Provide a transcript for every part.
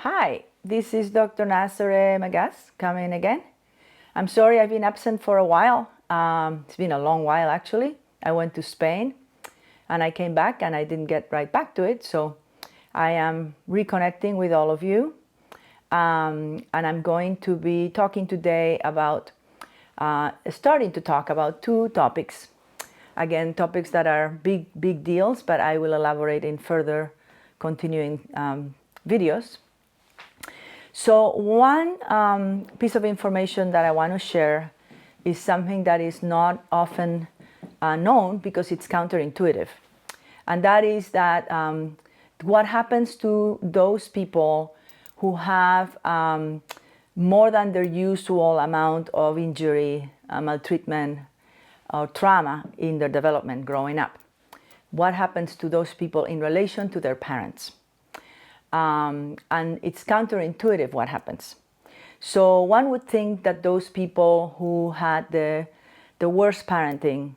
Hi, this is Dr. Nazare Magas coming again. I'm sorry I've been absent for a while. It's been a long while actually. I went to Spain and I came back and I didn't get right back to it. So I am reconnecting with all of you. And I'm going to be talking today about, starting to talk about two topics. Again, topics that are big deals, but I will elaborate in further continuing videos. So one piece of information that I want to share is something that is not often known because it's counterintuitive. And that is that what happens to those people who have more than their usual amount of injury, maltreatment, or trauma in their development growing up. What happens to those people in relation to their parents? And it's counterintuitive what happens. So one would think that those people who had the worst parenting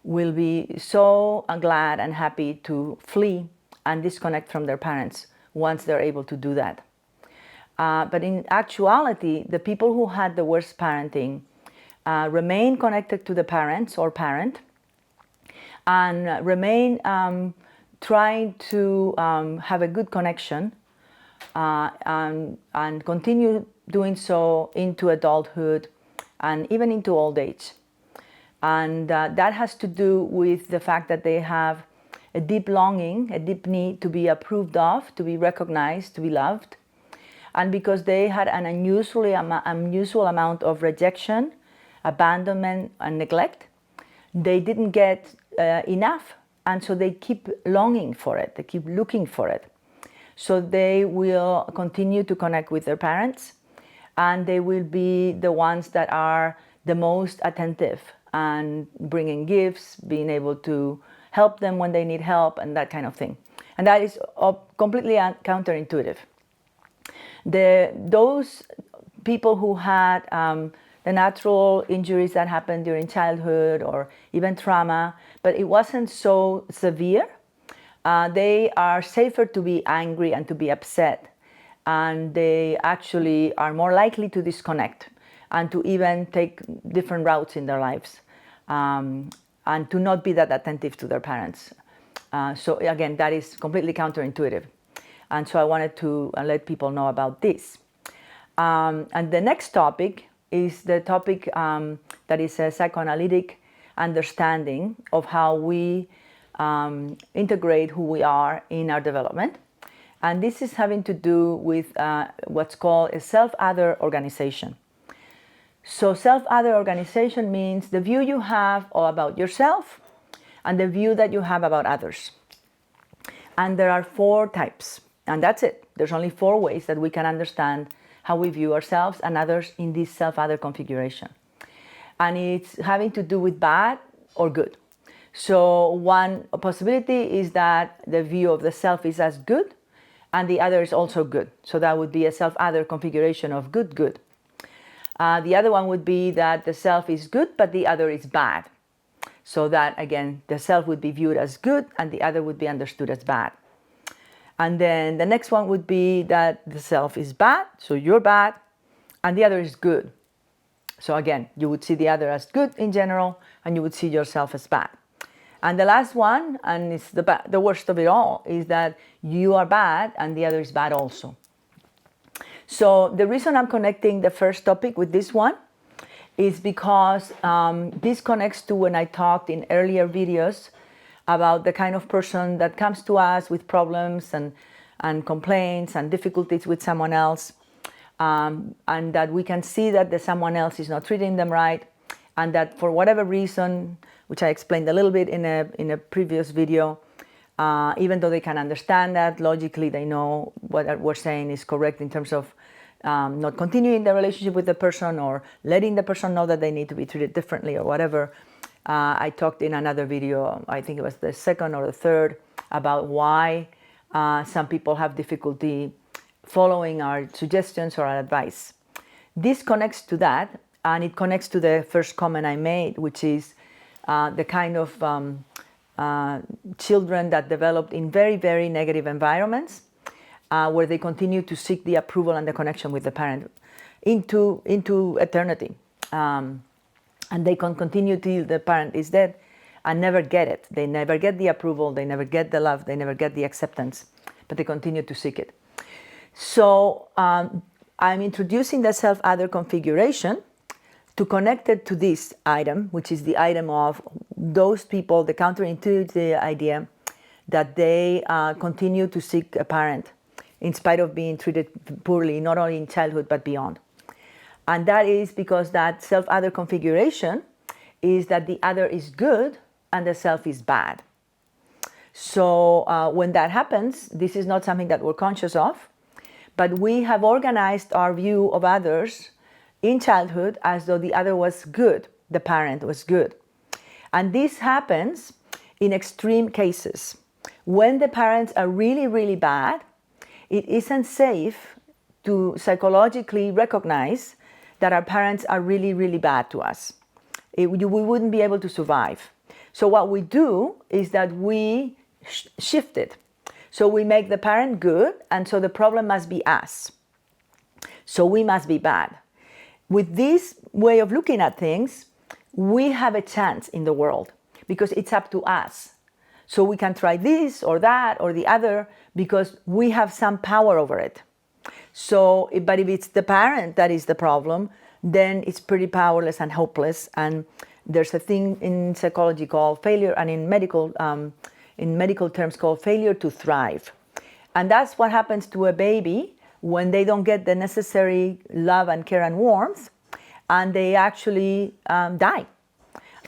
will be so glad and happy to flee and disconnect from their parents once they're able to do that. But in actuality, the people who had the worst parenting remain connected to the parents or parent and remain trying to have a good connection and continue doing so into adulthood and even into old age. And that has to do with the fact that they have a deep longing, a deep need to be approved of, to be recognized, to be loved. And because they had an unusual amount of rejection, abandonment, and neglect, they didn't get enough. And so they keep longing for it, they keep looking for it. So they will continue to connect with their parents, and they will be the ones that are the most attentive and bringing gifts, being able to help them when they need help, and that kind of thing. And that is completely counterintuitive. Those people who had the natural injuries that happened during childhood or even trauma, but it wasn't so severe, they are safer to be angry and to be upset, and they actually are more likely to disconnect and to even take different routes in their lives, and to not be that attentive to their parents. So again, that is completely counterintuitive. And so I wanted to let people know about this. And the next topic is the topic that is a psychoanalytic understanding of how we integrate who we are in our development. And this is having to do with what's called a self-other organization. So self-other organization means the view you have about yourself and the view that you have about others. And there are 4 types, and that's it. There's only 4 ways that we can understand how we view ourselves and others in this self-other configuration. And it's having to do with bad or good. So one possibility is that the view of the self is as good and the other is also good. So that would be a self-other configuration of good. The other one would be that the self is good but the other is bad. So that again, the self would be viewed as good and the other would be understood as bad. And then the next one would be that the self is bad, so you're bad, and the other is good. So again, you would see the other as good in general, and you would see yourself as bad. And the last one, and it's the worst of it all, is that you are bad and the other is bad also. So the reason I'm connecting the first topic with this one is because this connects to when I talked in earlier videos about the kind of person that comes to us with problems and complaints and difficulties with someone else, and that we can see that the someone else is not treating them right, and that for whatever reason, which I explained a little bit in a previous video, even though they can understand that logically, they know what we're saying is correct in terms of not continuing the relationship with the person or letting the person know that they need to be treated differently or whatever. I talked in another video, I think it was the second or the third, about why some people have difficulty following our suggestions or our advice. This connects to that, and it connects to the first comment I made, which is the kind of children that developed in very, very negative environments where they continue to seek the approval and the connection with the parent into eternity. And they can continue till the parent is dead and never get it. They never get the approval, they never get the love, they never get the acceptance, but they continue to seek it. So I'm introducing the self-other configuration to connect it to this item, which is the item of those people, the counterintuitive idea that they continue to seek a parent in spite of being treated poorly, not only in childhood, but beyond. And that is because that self-other configuration is that the other is good and the self is bad. So when that happens, this is not something that we're conscious of, but we have organized our view of others in childhood as though the other was good, the parent was good. And this happens in extreme cases. When the parents are really, really bad, it isn't safe to psychologically recognize that our parents are really, really bad to us. We wouldn't be able to survive. So what we do is that we shift it. So we make the parent good, and so the problem must be us. So we must be bad. With this way of looking at things, we have a chance in the world because it's up to us. So we can try this or that or the other because we have some power over it. So, but if it's the parent that is the problem, then it's pretty powerless and hopeless. And there's a thing in psychology called failure, and in medical terms called failure to thrive. And that's what happens to a baby when they don't get the necessary love and care and warmth, and they actually die.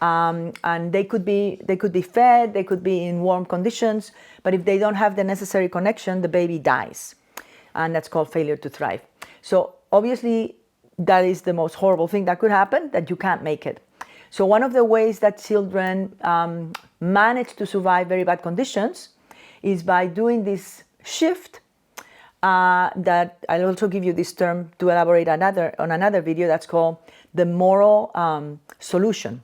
And they could be fed, they could be in warm conditions, but if they don't have the necessary connection, the baby dies. And that's called failure to thrive. So obviously, that is the most horrible thing that could happen, that you can't make it. So one of the ways that children manage to survive very bad conditions is by doing this shift that I'll also give you this term to elaborate on another video, that's called the moral solution.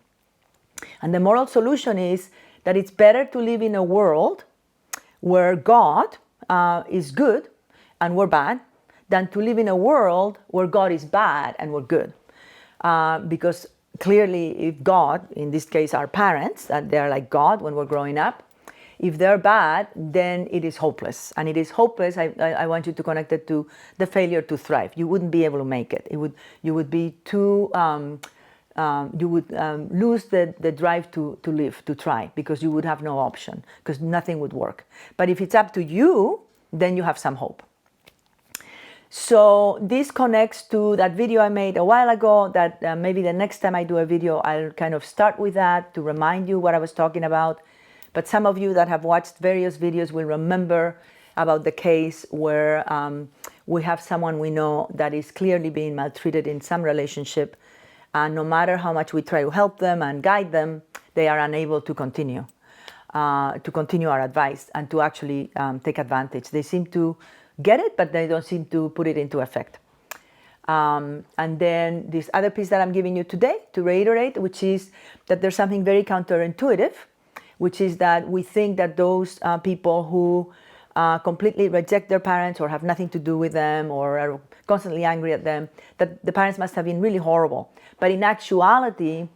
And the moral solution is that it's better to live in a world where God is good and we're bad, than to live in a world where God is bad and we're good. Because clearly, if God, in this case our parents, that they're like God when we're growing up, if they're bad, then it is hopeless. And it is hopeless, I want you to connect it to the failure to thrive. You wouldn't be able to make it. You would be too, you would lose the drive to live, to try, because you would have no option, because nothing would work. But if it's up to you, then you have some hope. So this connects to that video I made a while ago, that maybe the next time I do a video, I'll kind of start with that to remind you what I was talking about. But some of you that have watched various videos will remember about the case where we have someone we know that is clearly being maltreated in some relationship. And no matter how much we try to help them and guide them, they are unable to continue our advice and to actually take advantage. They seem to get it, but they don't seem to put it into effect. And then this other piece that I'm giving you today, to reiterate, which is that there's something very counterintuitive, which is that we think that those people who completely reject their parents or have nothing to do with them or are constantly angry at them, that the parents must have been really horrible. But in actuality,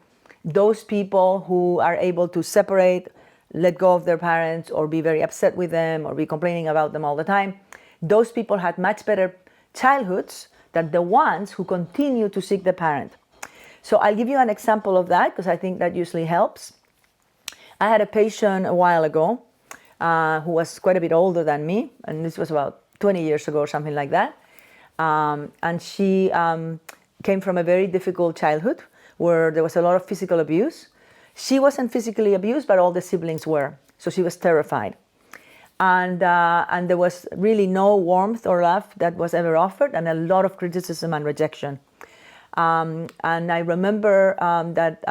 those people who are able to separate, let go of their parents, or be very upset with them, or be complaining about them all the time, those people had much better childhoods than the ones who continue to seek the parent. So I'll give you an example of that, because I think that usually helps. I had a patient a while ago who was quite a bit older than me, and this was about 20 years ago or something like that. And she came from a very difficult childhood where there was a lot of physical abuse. She wasn't physically abused, but all the siblings were. So she was terrified. And there was really no warmth or love that was ever offered, and a lot of criticism and rejection. And I remember that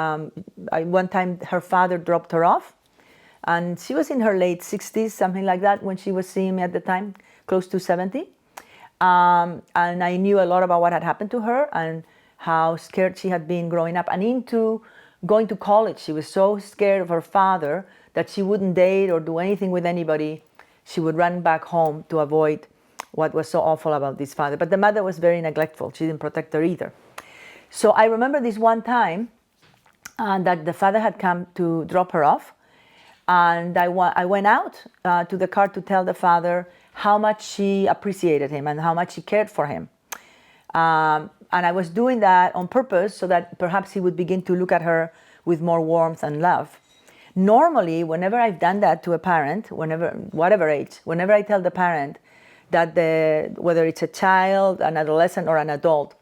one time her father dropped her off, and she was in her late 60s, something like that, when she was seeing me at the time, close to 70. And I knew a lot about what had happened to her and how scared she had been growing up. And into going to college, she was so scared of her father that she wouldn't date or do anything with anybody. She would run back home to avoid what was so awful about this father. But the mother was very neglectful. She didn't protect her either. So I remember this one time that the father had come to drop her off. And I went out to the car to tell the father how much she appreciated him and how much she cared for him. And I was doing that on purpose so that perhaps he would begin to look at her with more warmth and love. Normally, whenever I've done that to a parent, whatever age, whenever I tell the parent that whether it's a child, an adolescent, or an adult,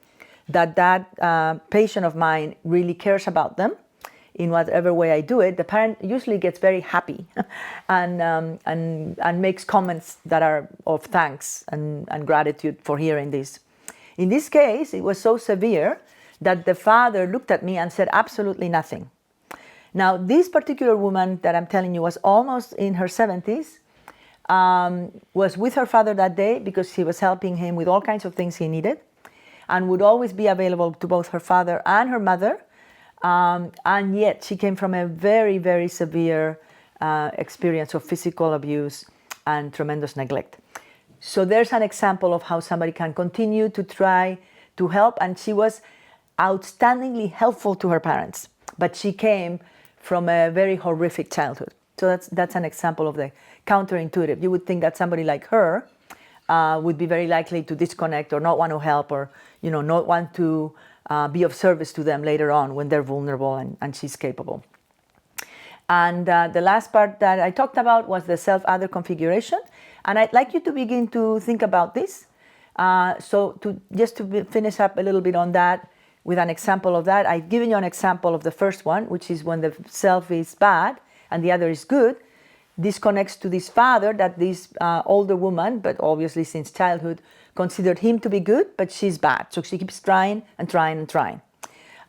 that patient of mine really cares about them, in whatever way I do it, the parent usually gets very happy and makes comments that are of thanks and gratitude for hearing this. In this case, it was so severe that the father looked at me and said absolutely nothing. Now, this particular woman that I'm telling you was almost in her 70s, was with her father that day because he was helping him with all kinds of things he needed, and would always be available to both her father and her mother. And yet she came from a very, very severe experience of physical abuse and tremendous neglect. So there's an example of how somebody can continue to try to help. And she was outstandingly helpful to her parents, but she came from a very horrific childhood. So that's an example of the counterintuitive. You would think that somebody like her would be very likely to disconnect or not want to help, or not want to be of service to them later on when they're vulnerable and she's capable. And the last part that I talked about was the self-other configuration. And I'd like you to begin to think about this. So just to finish up a little bit on that with an example of that, I've given you an example of the first one, which is when the self is bad and the other is good. This connects to this father that this older woman, but obviously since childhood, considered him to be good, but she's bad. So she keeps trying and trying and trying.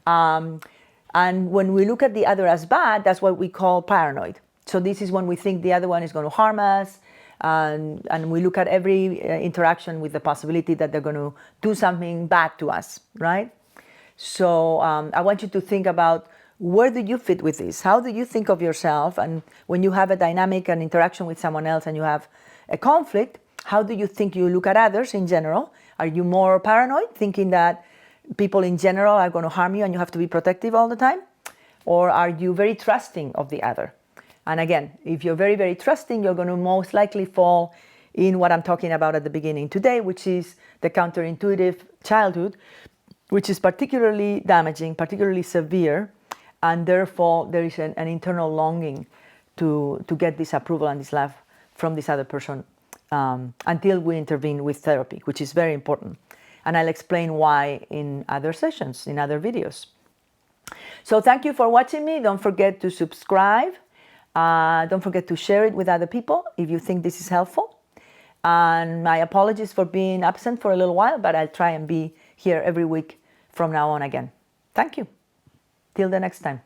And when we look at the other as bad, that's what we call paranoid. So this is when we think the other one is going to harm us, and we look at every interaction with the possibility that they're going to do something bad to us, right? So I want you to think about, where do you fit with this? How do you think of yourself? And when you have a dynamic and interaction with someone else and you have a conflict, how do you think you look at others in general? Are you more paranoid, thinking that people in general are going to harm you and you have to be protective all the time? Or are you very trusting of the other? And again, if you're very, very trusting, you're going to most likely fall in what I'm talking about at the beginning today, which is the counterintuitive childhood, which is particularly damaging, particularly severe, and therefore there is an internal longing to get this approval and this love from this other person until we intervene with therapy, which is very important. And I'll explain why in other sessions, in other videos. So thank you for watching me. Don't forget to subscribe. Don't forget to share it with other people if you think this is helpful. And my apologies for being absent for a little while, but I'll try and be here every week from now on again. Thank you. Till the next time.